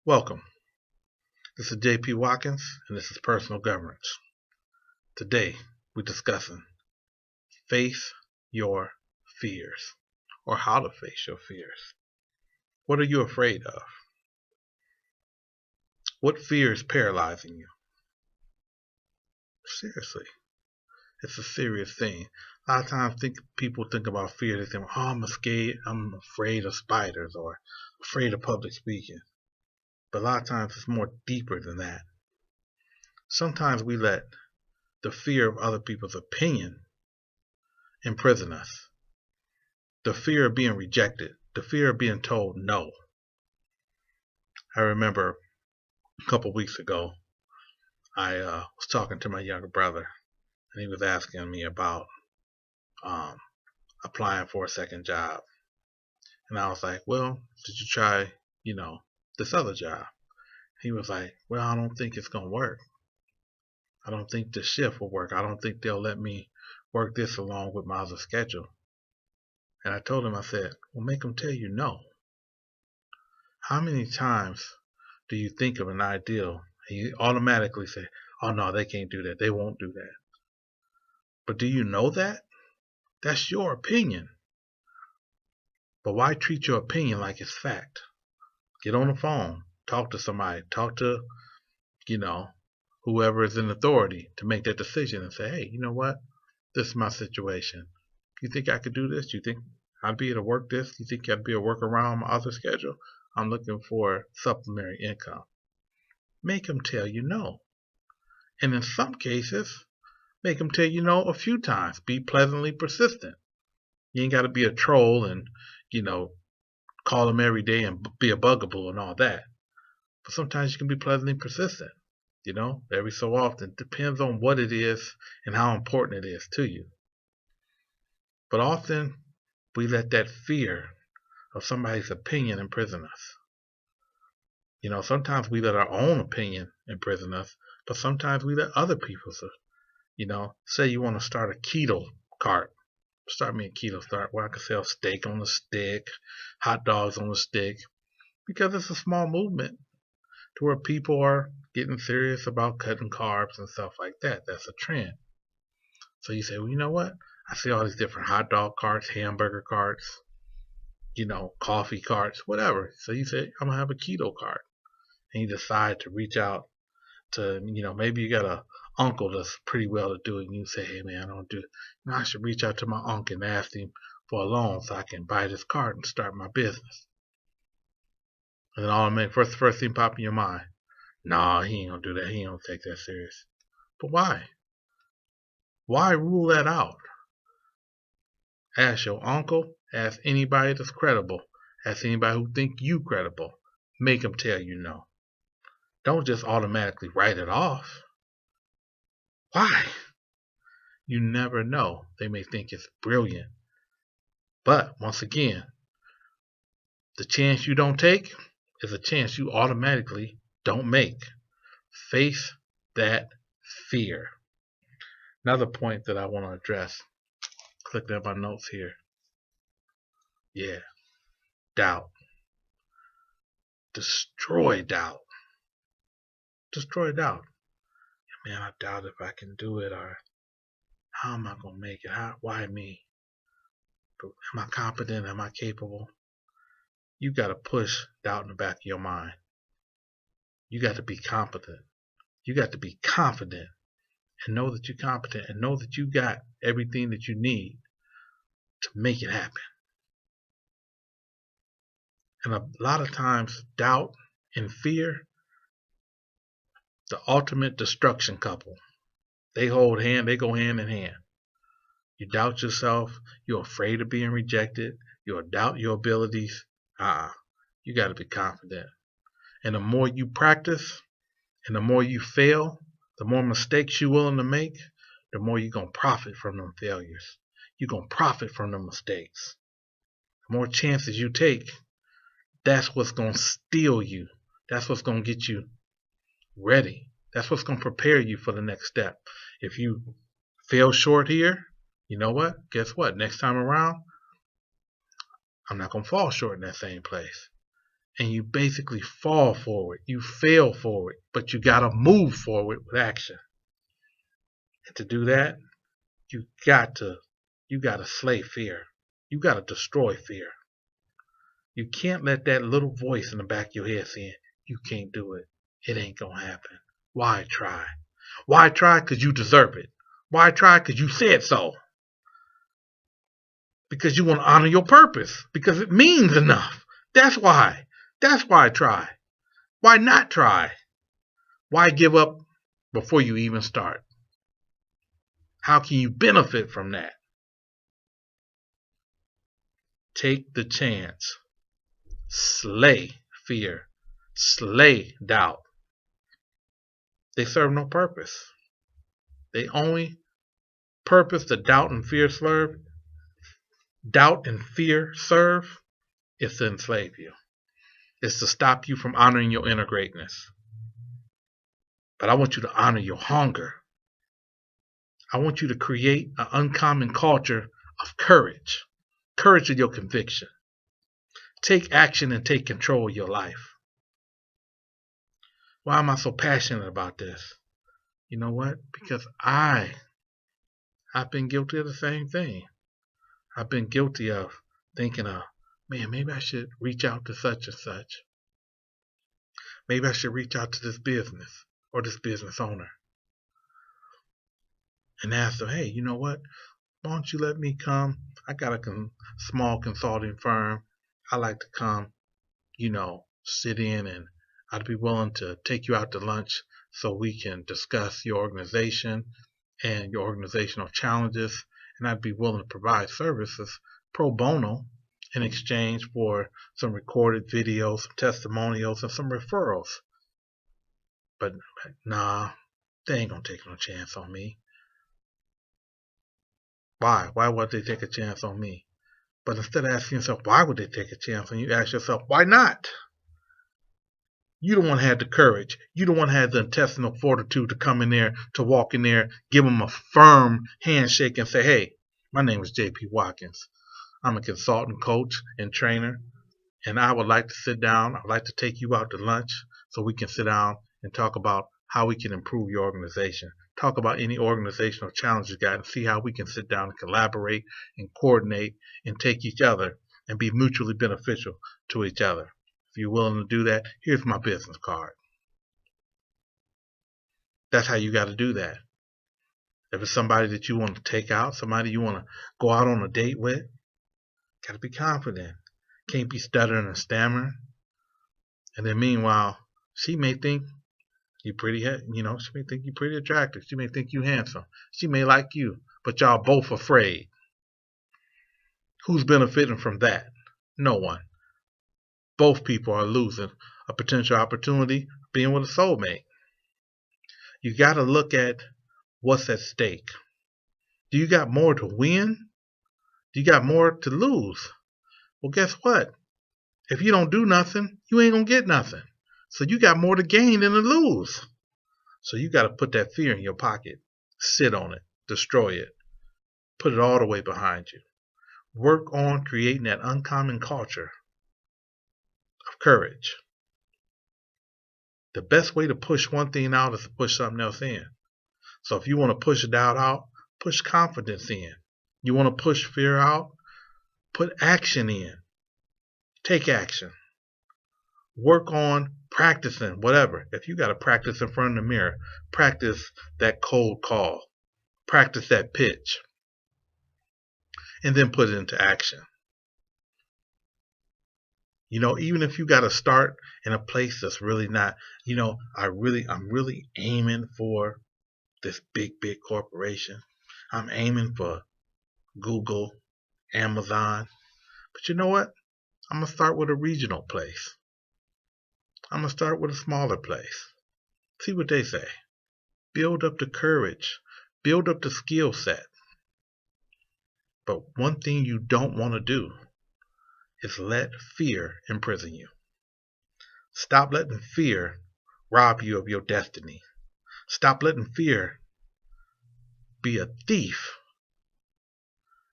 Welcome. This is JP.WATKINS, and this is Personal Governance. Today, we're discussing face your fears, or how to face your fears. What are you afraid of? What fear is paralyzing you? Seriously, it's a serious thing. A lot of times people think about fear, they think, oh, I'm afraid of spiders, or afraid of public speaking. But a lot of times it's more deeper than that. Sometimes we let the fear of other people's opinion imprison us. The fear of being rejected, the fear of being told no. I remember a couple weeks ago, I was talking to my younger brother, and he was asking me about applying for a second job. And I was like, well, did you try, this other job? He was like, well, I don't think it's going to work. I don't think the shift will work. I don't think they'll let me work this along with my other schedule. And I told him, I said, well, make them tell you no. How many times do you think of an ideal and you automatically say, oh no, they can't do that, they won't do that? But do you know that? That's your opinion. But why treat your opinion like it's fact? Get on the phone, talk to somebody, talk to, whoever is in authority to make that decision and say, hey, you know what? This is my situation. You think I could do this? You think I'd be able to work this? You think I'd be able to work around my other schedule? I'm looking for supplementary income. Make them tell you no. And in some cases, make them tell you no a few times. Be pleasantly persistent. You ain't got to be a troll and, call them every day and be a bugaboo and all that. But sometimes you can be pleasantly persistent. Every so often. Depends on what it is and how important it is to you. But often we let that fear of somebody's opinion imprison us. Sometimes we let our own opinion imprison us, but sometimes we let other people's, say you want to start a keto cart. Start me a keto start where I can sell steak on the stick, hot dogs on the stick, because it's a small movement to where people are getting serious about cutting carbs and stuff like that. That's a trend. So you say, well, you know what? I see all these different hot dog carts, hamburger carts, coffee carts, whatever. So you say, I'm going to have a keto cart. And you decide to reach out to, maybe you got a uncle that's pretty well to do it, and you say, hey man, I don't do it. I should reach out to my uncle and ask him for a loan so I can buy this cart and start my business. And then first thing pop in your mind, nah, he ain't gonna do that. He ain't gonna take that serious. But why? Why rule that out? Ask your uncle, ask anybody that's credible, ask anybody who think you credible. Make them tell you no. Don't just automatically write it off. Why? You never know. They may think it's brilliant. But once again, the chance you don't take is a chance you automatically don't make. Face that fear. Another point that I want to address. Clicking at my notes here. Yeah. Doubt. Destroy doubt. Destroy doubt. Man, I doubt if I can do it, or how am I going to make it? Why me? Am I competent? Am I capable? You got to push doubt in the back of your mind. You got to be competent. You got to be confident and know that you're competent and know that you got everything that you need to make it happen. And a lot of times, doubt and fear, the ultimate destruction couple. They go hand in hand. You doubt yourself. You're afraid of being rejected. You doubt your abilities. You got to be confident. And the more you practice and the more you fail, the more mistakes you're willing to make, the more you're going to profit from them failures. You're going to profit from them mistakes. The more chances you take, that's what's going to steel you. That's what's going to get you ready. That's what's going to prepare you for the next step. If you fail short here, you know what? Guess what? Next time around, I'm not going to fall short in that same place. and you basically fall forward. You fail forward, but you got to move forward with action. And to do that, you got to slay fear. You got to destroy fear. You can't let that little voice in the back of your head saying, you can't do it. It ain't going to happen. Why try? Why try? Because you deserve it. Why try? Because you said so. Because you want to honor your purpose. Because it means enough. That's why. That's why try. Why not try? Why give up before you even start? How can you benefit from that? Take the chance. Slay fear. Slay doubt. They serve no purpose. The only purpose that doubt and fear serve is to enslave you. It's to stop you from honoring your inner greatness. But I want you to honor your hunger. I want you to create an uncommon culture of courage. Courage of your conviction. Take action and take control of your life. Why am I so passionate about this? You know what? Because I've been guilty of the same thing. I've been guilty of thinking man, maybe I should reach out to such and such. Maybe I should reach out to this business or this business owner and ask them, hey, you know what? Why don't you let me come? I got a small consulting firm. I like to come, sit in, and I'd be willing to take you out to lunch so we can discuss your organization and your organizational challenges. And I'd be willing to provide services pro bono in exchange for some recorded videos, some testimonials, and some referrals. But nah, they ain't gonna take no chance on me. Why? Why would they take a chance on me? But instead of asking yourself, why would they take a chance on you, ask yourself, why not? You don't want to have the courage. You don't want to have the intestinal fortitude to come in there, to walk in there, give them a firm handshake and say, hey, my name is JP.WATKINS. I'm a consultant, coach, and trainer, and I would like to sit down. I'd like to take you out to lunch so we can sit down and talk about how we can improve your organization. Talk about any organizational challenges you got and see how we can sit down and collaborate and coordinate and take each other and be mutually beneficial to each other. If you're willing to do that, here's my business card. That's how you got to do that. If it's somebody that you want to take out, somebody you want to go out on a date with, got to be confident. Can't be stuttering and stammering. And then meanwhile, she may think you're pretty, she may think you're pretty attractive. She may think you're handsome. She may like you, but y'all both afraid. Who's benefiting from that? No one. Both people are losing a potential opportunity being with a soulmate. You got to look at what's at stake. Do you got more to win? Do you got more to lose? Well, guess what? If you don't do nothing, you ain't going to get nothing. So you got more to gain than to lose. So you got to put that fear in your pocket. Sit on it. Destroy it. Put it all the way behind you. Work on creating that uncommon culture of courage. The best way to push one thing out is to push something else in. So if you want to push doubt out, push confidence in. You want to push fear out, put action in. Take action. Work on practicing whatever. If you got to practice in front of the mirror, practice that cold call. Practice that pitch. And then put it into action. Even if you got to start in a place that's really not, I'm really aiming for this big corporation. I'm aiming for Google, Amazon. But you know what? I'm going to start with a regional place. I'm going to start with a smaller place. See what they say. Build up the courage. Build up the skill set. But one thing you don't want to do is let fear imprison you. Stop letting fear rob you of your destiny. Stop letting fear be a thief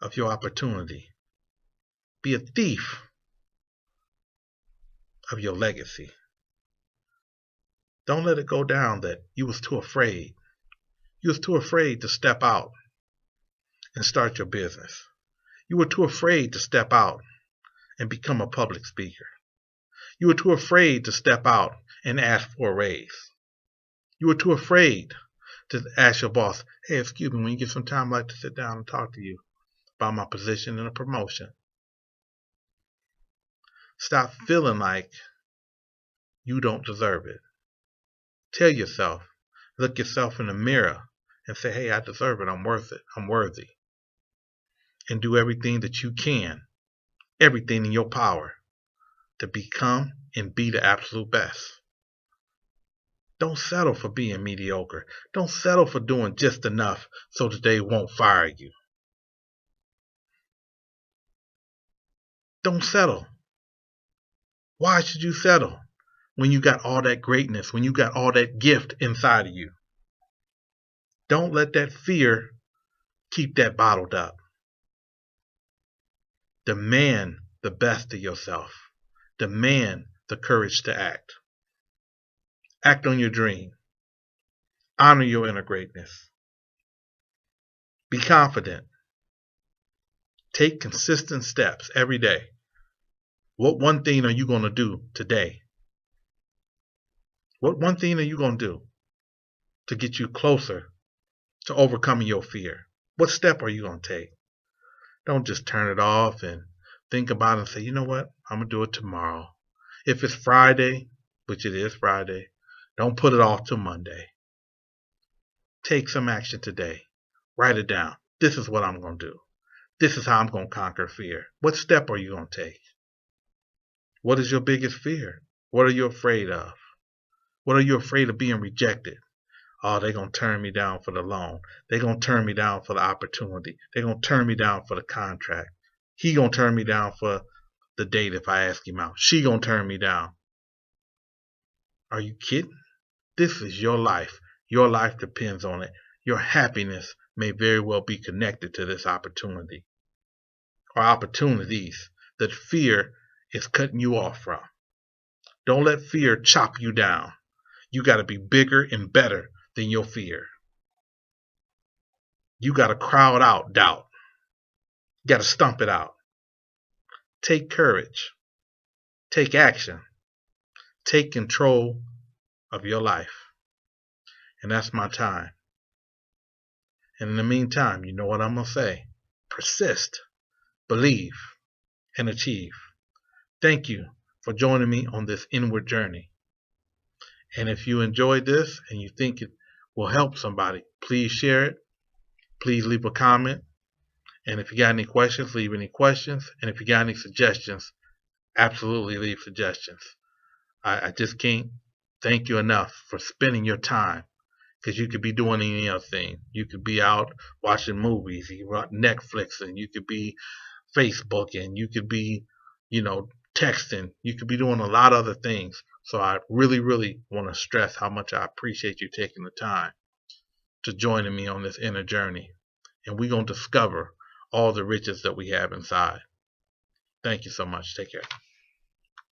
of your opportunity. Be a thief of your legacy. Don't let it go down that you was too afraid. You was too afraid to step out and start your business. You were too afraid to step out and become a public speaker. You were too afraid to step out and ask for a raise. You were too afraid to ask your boss, hey, excuse me, when you get some time, I'd like to sit down and talk to you about my position and a promotion. Stop feeling like you don't deserve it. Tell yourself, look yourself in the mirror and say, hey, I deserve it. I'm worth it. I'm worthy. And do everything that you can, everything in your power to become and be the absolute best. Don't settle for being mediocre. Don't settle for doing just enough so that they won't fire you. Don't settle. Why should you settle when you got all that greatness, when you got all that gift inside of you? Don't let that fear keep that bottled up. Demand the best of yourself. Demand the courage to act. Act on your dream. Honor your inner greatness. Be confident. Take consistent steps every day. What one thing are you going to do today? What one thing are you going to do to get you closer to overcoming your fear? What step are you going to take? Don't just turn it off and think about it and say, you know what? I'm going to do it tomorrow. If it's Friday, which it is Friday, don't put it off till Monday. Take some action today. Write it down. This is what I'm going to do. This is how I'm going to conquer fear. What step are you going to take? What is your biggest fear? What are you afraid of? What are you afraid of being rejected? Oh, they're going to turn me down for the loan. They're going to turn me down for the opportunity. They're going to turn me down for the contract. He going to turn me down for the date if I ask him out. She going to turn me down. Are you kidding? This is your life. Your life depends on it. Your happiness may very well be connected to this opportunity or opportunities that fear is cutting you off from. Don't let fear chop you down. You got to be bigger and better than your fear. You got to crowd out doubt. You got to stomp it out. Take courage. Take action. Take control of your life. And that's my time. And in the meantime, you know what I'm going to say. Persist, believe, and achieve. Thank you for joining me on this inward journey. And if you enjoyed this and you think it will help somebody, please share it. Please leave a comment. And if you got any questions, leave any questions. And if you got any suggestions, absolutely leave suggestions. I just can't thank you enough for spending your time, because you could be doing any other thing. You could be out watching movies, you could be Netflix, and you could be Facebook, and you could be, texting. You could be doing a lot of other things. So I really, really want to stress how much I appreciate you taking the time to joining me on this inner journey. And we're going to discover all the riches that we have inside. Thank you so much. Take care.